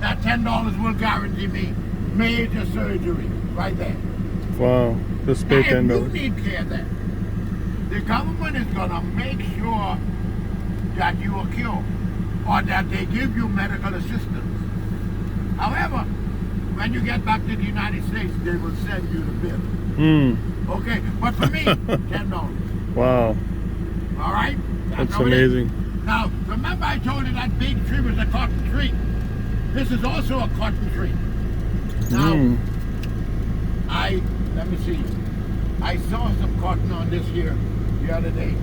that $10 will guarantee me major surgery right there. Wow. Just pay Now, if you $10. need care there, the government is gonna make sure that you are cured or that they give you medical assistance. However, when you get back to the United States, they will send you the bill. Okay, but for me, $10. Wow. All right? That's how it is. amazing. Now, remember I told you that big tree was a cotton tree. This is also a cotton tree. Now, let me see. I saw some cotton on this here the other day.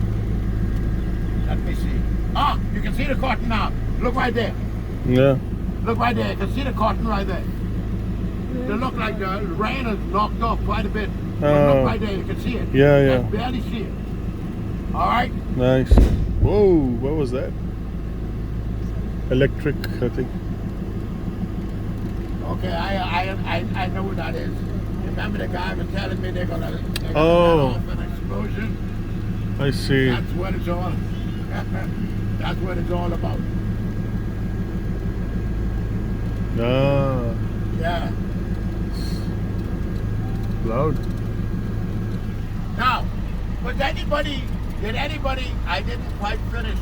Let me see. Ah, you can see the cotton now. Look right there. Yeah. Look right there. You can see the cotton right there. They look like the rain has knocked off quite a bit. But look right there. You can see it. Yeah, yeah. You can barely see it. All right? Nice. Whoa, what was that? Electric, I think. Okay, I know what that is. Remember the guy was telling me they're gonna let Oh. off an explosion? I see. That's what it's all. That's what it's all about. Ah, Yeah. loud. Now, did anybody, I didn't quite finish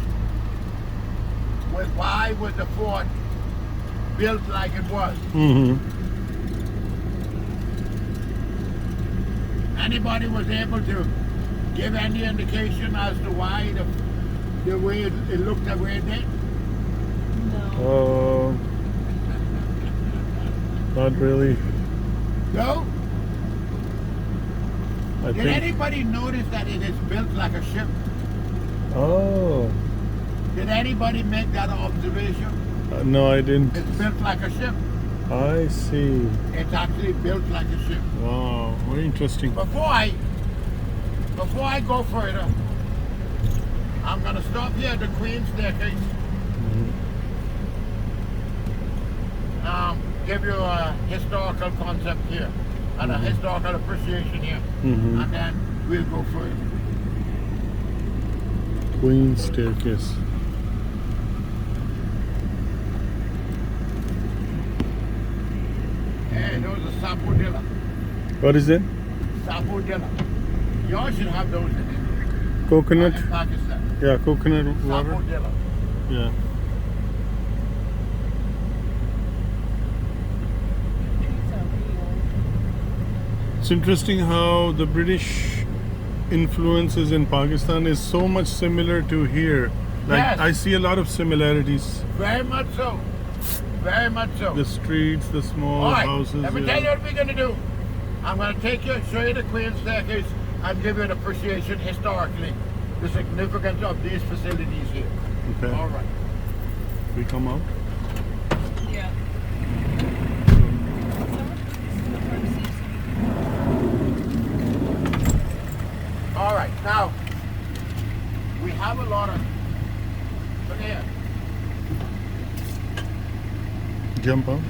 with why was the fort built like it was. Anybody was able to give any indication as to why the way it looked the way it did? Oh, not really. No? I Did think. anybody notice that it is built like a ship? Oh, Did anybody make that observation? no, I didn't. It's built like a ship. I see. It's actually built like a ship. Wow, very interesting. Before I go further, I'm gonna stop here at the Queen's Staircase. Give you a historical concept here and a historical appreciation here, and then we'll go further. Queen's Staircase. Hey, those are sapodilla. What is it? Sapodilla. Y'all should have those in Coconut? Pakistan. Yeah, coconut water. Sapodilla. Yeah. It's interesting how the British influences in Pakistan is so much similar to here. Like Yes. I see a lot of similarities. Very much so. Very much so. The streets, the small All right, houses. let me tell you what we're going to do. I'm going to take you, show you the Queen's Staircase, and give you an appreciation historically, the significance of these facilities here. Okay. All right. We come out. Yeah. All right. Now, we have a lot of, look here, Jump out.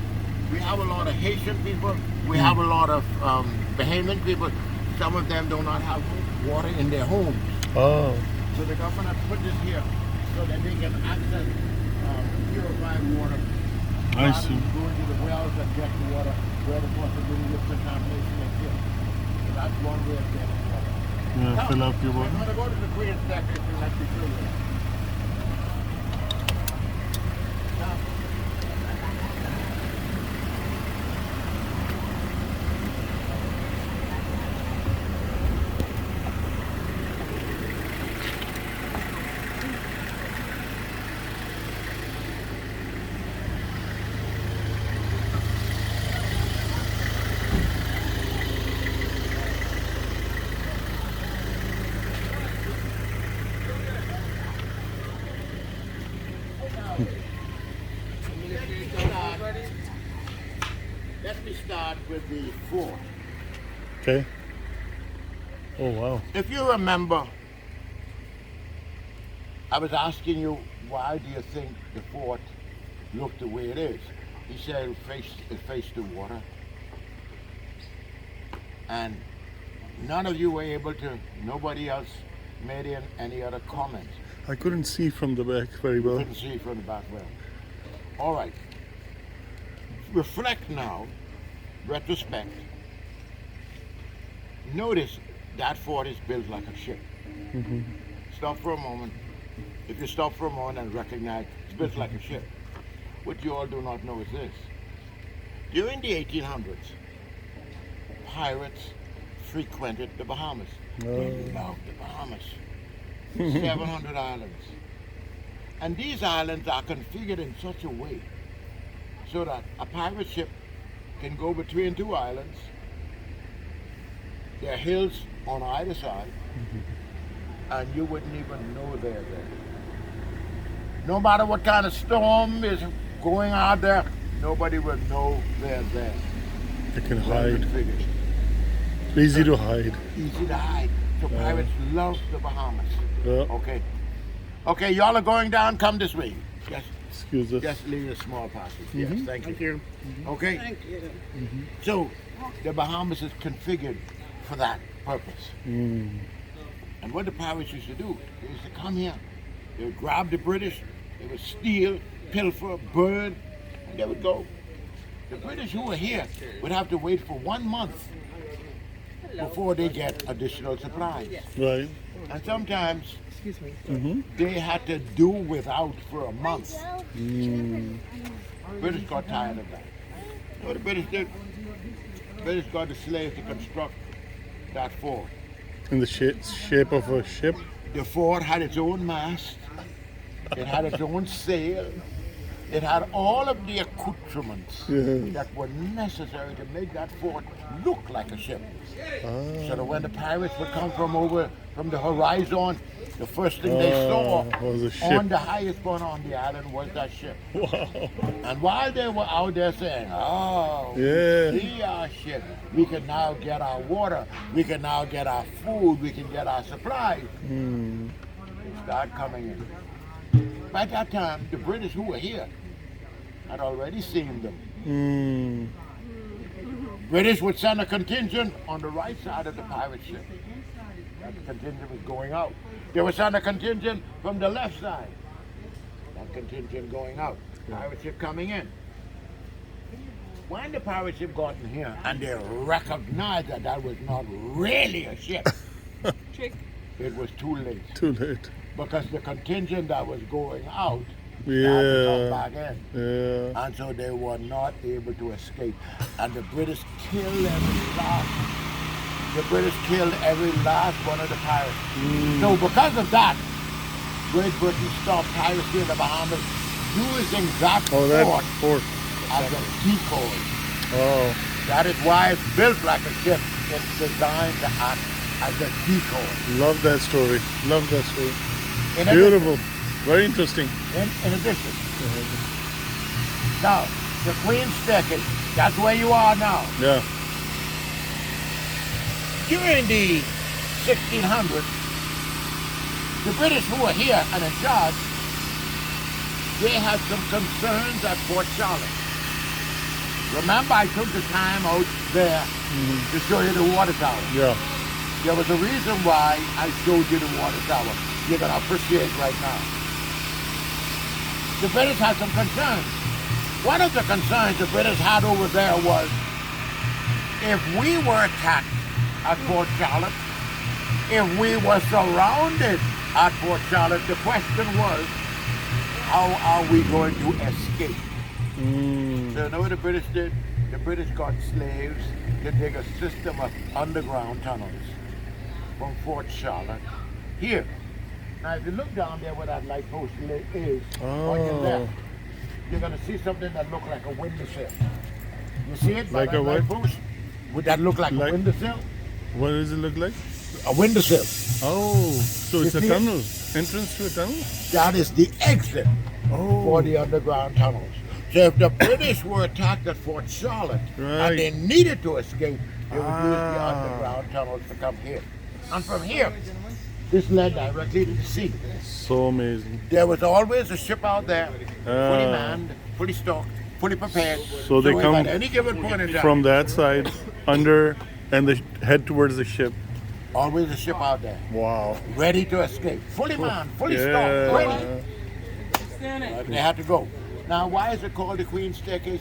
we have a lot of Haitian people. We have a lot of Bahamian people. Some of them do not have water in their homes. Oh. So the government has put this here so that they can access purified water. I rather see. than going to the wells and get the water where the possibility of contamination exists. So that's one way of getting water. Yeah, Now, fill up your we're water. going to go to the Queen's Staircase and let you show you. Now, let me start with the fort. Okay. Oh wow. If you remember, I was asking you, why do you think the fort looked the way it is? He said it faced the water. And none of you were able to, nobody else made any other comments. I couldn't see from the back very well. Couldn't see from the back well. All right. reflect now, retrospect, notice that fort is built like a ship. Stop for a moment. If you stop for a moment and recognize it's built like a ship, what you all do not know is this. During the 1800s, pirates frequented the Bahamas. They loved the Bahamas. 700 islands. And these islands are configured in such a way so that a pirate ship can go between two islands. There are hills on either side, and you wouldn't even know they're there. No matter what kind of storm is going out there, nobody will know they're there. They can Well hide. configured. Easy to hide. Easy to hide. So pirates love the Bahamas. Yeah. Okay. Okay, y'all are going down. Come this way. Yes. Excuse us. Just leave a small passage. Yes, thank you. Thank you. Okay. Thank you. So the Bahamas is configured for that purpose. Mm. And what the pirates used to do, they used to come here. They would grab the British. They would steal, pilfer, burn, and they would go. The British who were here would have to wait for 1 month before they get additional supplies. Right. And sometimes Excuse me. they had to do without for a month. Mm. British got tired of that. You know what the British did? British got the slaves to construct that fort. In the shape of a ship. The fort had its own mast. It had its own sail. It had all of the accoutrements that were necessary to make that fort look like a ship. So that when the pirates would come from the horizon, the first thing they saw was a ship. on the highest point on the island was that ship. Wow. And while they were out there saying, "Oh, Yeah. we see our ship. We can now get our water. We can now get our food. We can get our supplies," they start coming in. By that time, the British who were here had already seen them. Mm. British would send a contingent on the right side of the pirate ship. That contingent was going out. They would send a contingent from the left side. That contingent going out. Pirate ship coming in. When the pirate ship got in here and they recognized that that was not really a ship, it was too late. Too late. Because the contingent that was going out had to come Yeah. back in. Yeah. And so they were not able to escape. And the British killed every last one of the pirates. So because of that, Great Britain stopped piracy in the Bahamas using that Oh, that fort fort. as a decoy. Oh. That is why it's built like a ship. It's designed to act as a decoy. Love that story. Love that story. In Beautiful. Very interesting. In addition, now, the Queen's Staircase, that's where you are now. Yeah. During the 1600s, the British who were here and in charge, they had some concerns at Fort Charlotte. Remember, I took the time out there to show you the water tower. Yeah. There was a reason why I showed you the water tower. You're going to appreciate right now. The British had some concerns. One of the concerns the British had over there was if we were attacked at Fort Charlotte, if we were surrounded at Fort Charlotte, the question was, how are we going to escape? So you know what the British did? The British got slaves to dig a system of underground tunnels from Fort Charlotte here. Now if you look down there where that light post is, on your left, you're going to see something that looks like a windowsill. You see it? Like by that a what? light post? Would that look like a windowsill? What does it look like? A windowsill. Oh, so it's You a see it? tunnel. Entrance to a tunnel? That is the exit for the underground tunnels. So if the British were attacked at Fort Charlotte and they needed to escape, they would use the underground tunnels to come here. And from here, this led directly to the sea. So amazing. There was always a ship out there, fully manned, fully stocked, fully prepared. So they if come at any given point in time, from that side under and they head towards the ship. always a ship out there, Wow. ready to escape, fully manned, fully stocked, ready. But they had to go. Now, why is it called the Queen's Staircase?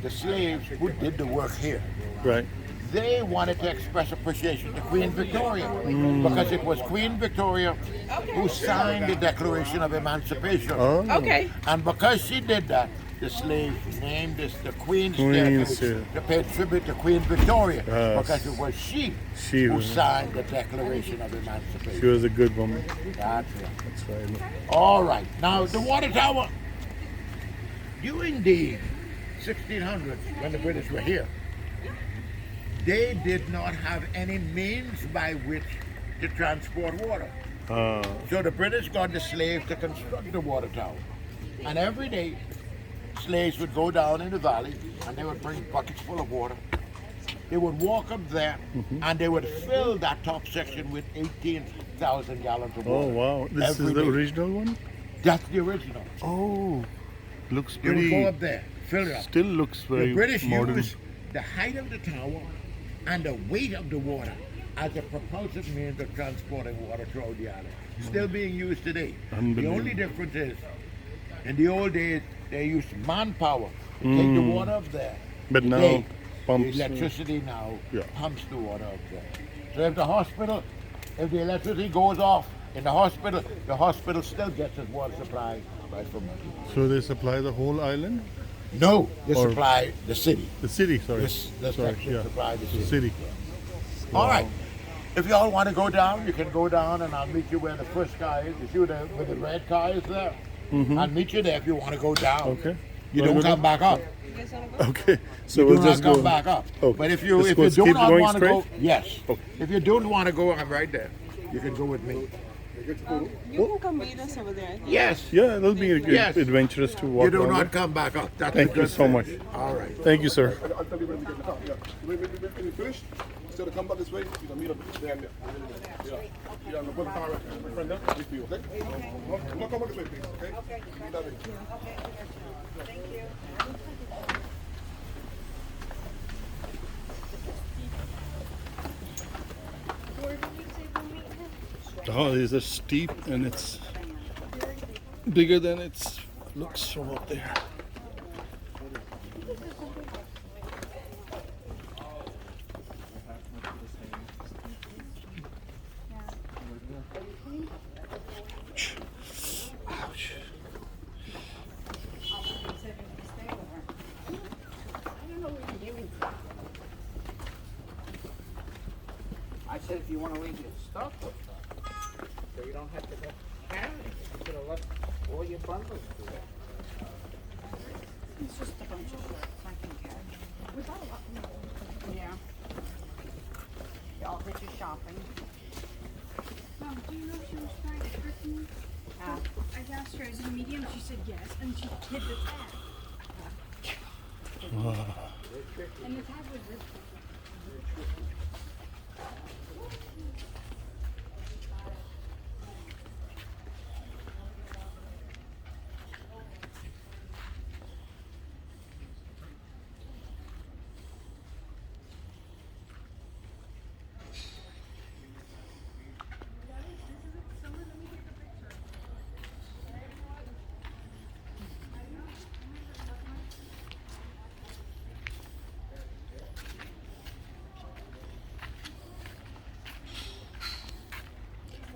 The slaves who did the work here, Right. they wanted to express appreciation to Queen Victoria because it was Queen Victoria who signed the Declaration of Emancipation. Oh. Okay. And because she did that, the slaves named this the Queen's Queen's Staircase Staircase. to pay tribute to Queen Victoria Yes. because it was she She who was- signed the Declaration of Emancipation. She was a good woman. That's it. That's right. All right. Now, the water tower, during the 1600s, when the British were here, they did not have any means by which to transport water. Ah. So the British got the slaves to construct the water tower. And every day, slaves would go down in the valley and they would bring buckets full of water. They would walk up there and they would fill that top section with 18,000 gallons of Oh water. wow. This Every is the day. original one? That's the original. Oh. Looks They would go pretty. up there, fill it up. Still looks very The British modern. used the height of the tower and the weight of the water as a propulsive means of transporting water throughout the island. Still being used today. The Unbelievable. only difference is, in the old days, they used manpower to take the water up there. But now Today, pumps. the electricity now Yeah. pumps the water up there. So if the hospital, if the electricity goes off in the hospital still gets its water supply right from it. So they supply the whole island? No, they Or- supply the city. The city, sorry. This sorry, section yeah. supply the The city. city. All right. If y'all want to go down, you can go down and I'll meet you where the first car is. You see where the red car is there? I'll meet you there if you want to go down. Okay. You Wanna don't go come back up. Okay. So You we'll do not just come go. back up. Okay. But if you Just do keep not going want to go, straight? yes. Okay. If you don't want to go, I'm right there. You can go with me. You can come meet us over there. Yes. Yeah, that'll be Yes. adventurous to walk You do around not it. come back up. That's Thank a you good so thing. much. All right. Thank you, sir. I'll tell you when we get the top. Yeah. When you finish, instead of come back this way, you can meet up there and there. Yeah. Yeah, I'm going to car right my friend there. Wait for you, okay? I'm not coming this way, please, okay? Okay. Meet that way. Oh, these are steep and it's bigger than it looks from up there. Ouch. I said if you want to leave your stuff with her, so you don't have to go carrying it. You could have left all your bundles there. It's just a bunch of shirts I can catch. We got a lot more. Yeah. Y'all did your shopping. Mom, do you know if she was trying to trick me? I asked her, is it a medium? She said yes, and she hid the tag. And the tag was ripped.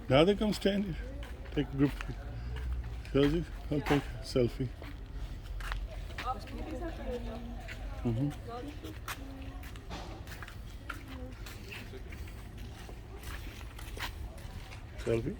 Now they come stand here. Take a group. Shows I'll take a selfie. Selfie?